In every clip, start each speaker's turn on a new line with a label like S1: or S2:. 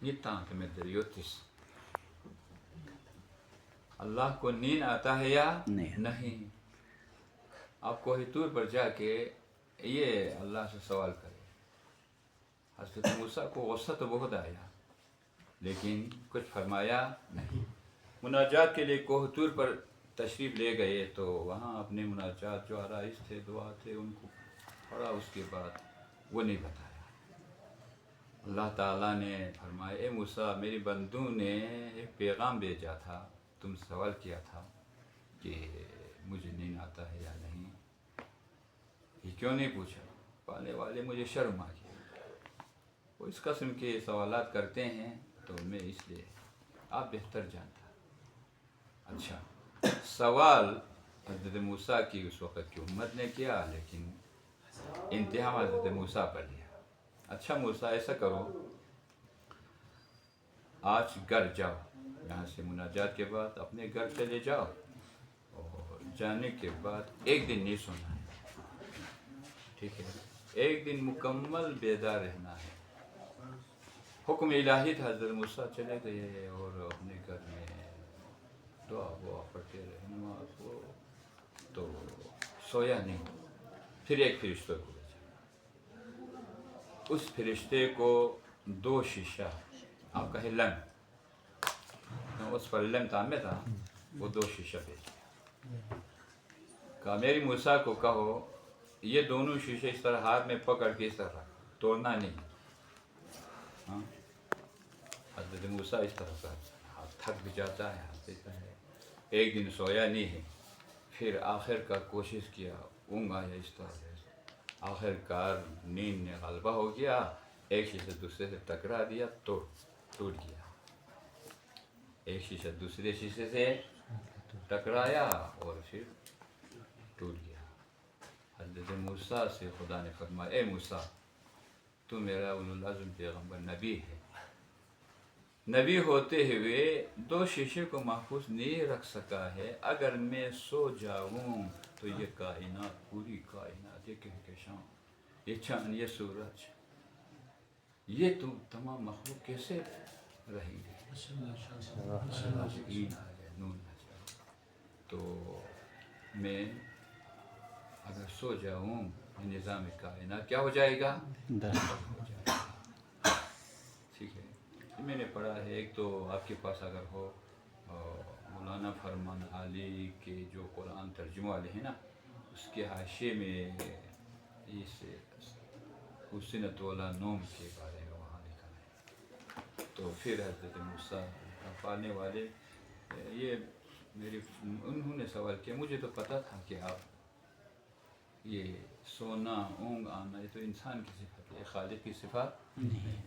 S1: یہ تانت میں دریوتس اللہ کو نیند آتا ہے یا نہیں؟ آپ کوہ طور پر جا کے یہ اللہ سے سوال کرے. حضرت موسیٰ کو غصہ تو بہت آیا لیکن کچھ فرمایا نہیں. مناجات کے لیے کوہ طور پر تشریف لے گئے تو وہاں اپنے مناجات جو آرائش تھے دعا تھے ان کو پڑھا. اس کے بعد وہ نہیں بتایا. اللہ تعالیٰ نے فرمایا اے موسیٰ میری بندوں نے ایک پیغام بھیجا تھا, تم سوال کیا تھا کہ مجھے نیند آتا ہے یا نہیں, یہ کیوں نہیں پوچھا؟ پالنے والے مجھے شرم آ گیا. وہ اس قسم کے سوالات کرتے ہیں تو میں اس لیے آپ بہتر جانتا. اچھا سوال حضرت موسیٰ کی اس وقت کی امت نے کیا لیکن انتہا حضرت موسیٰ پر لیا. اچھا موسیٰ ایسا کرو آج گھر جاؤ, یہاں سے مناجات کے بعد اپنے گھر چلے جاؤ اور جانے کے بعد ایک دن نہیں سونا ہے, ٹھیک ہے؟ ایک دن مکمل بیدار رہنا ہے. حکم الہی تھا. حضرت موسیٰ چلے گئے اور اپنے گھر میں دعا پڑھتے رہے, نماز ہو تو سویا نہیں. پھر ایک فرشتہ کو بھیجا. اس فرشتے کو 2 شیشہ آپ کہے لم, اس پر لم تامے تھا, وہ 2 شیشہ بھیجا. کہا میری موسیٰ کو کہو یہ دونوں شیشے اس طرح ہاتھ میں پکڑ کے اس طرح توڑنا نہیں. حضرت موسیٰ اس طرح کا ہاتھ تھک بھی جاتا ہے, ہاتھ دیتا ہے. ایک دن سویا نہیں ہے. پھر آخر کار کوشش کیا, اونگ آیا اس طرح سے. آخر کار نیند نے غلبہ ہو گیا, ایک شیشہ دوسرے سے ٹکرا دیا, ٹوٹ گیا. ایک شیشہ دوسرے شیشے سے ٹکرایا اور پھر ٹوٹ گیا. حضرت موسیٰ سے خدا نے فرمایا اے موسیٰ تو میرا اولوالعزم پیغمبر نبی ہے, نبی ہوتے ہوئے 2 شیشے کو محفوظ نہیں رکھ سکا ہے. اگر میں سو جاؤں تو یہ کائنات, پوری کائنات, یہ کہکشاں, یہ چاند, یہ سورج, یہ تو تمام مخلوق کیسے رہیں گے؟ تو میں اگر سو جاؤں نظام کائنات کیا ہو جائے گا؟ ٹھیک ہے. میں نے پڑھا ہے, ایک تو آپ کے پاس اگر ہو مولانا فرمان علی کے جو قرآن ترجمہ والے ہیں نا, اس کے حاشیے میں اس حسنۃ والا نوم کے بارے میں وہاں لکھا ہے. تو پھر حضرت موسیٰ پالنے والے یہ انہوں نے سوال کیا, مجھے تو پتہ تھا کہ آپ یہ سونا اونگ آنا یہ تو انسان کی صفت ہے, خالق کی صفت نہیں ہے.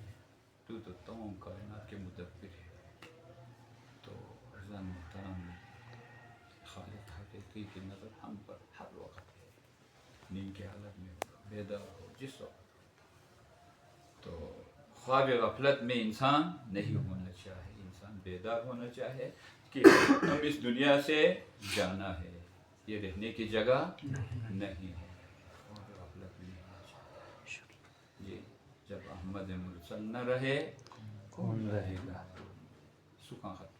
S1: تو تمام کائنات کے مدبر ہے. تو عزیزان محترم خالق حقیقی کی نظر ہم پر ہر وقت ہے, نیند کے حالت میں بیدار ہو جس وقت. تو خواب غفلت میں انسان نہیں ہونا چاہے, انسان بیدار ہونا چاہے کہ ہم اس دنیا سے جانا ہے, یہ رہنے کی جگہ نہیں ہے. خواب غفلت میں نہیں ہونا چاہے. یہ جب احمد مرسل نہ رہے کون رہے گا؟ سکھاں ختم.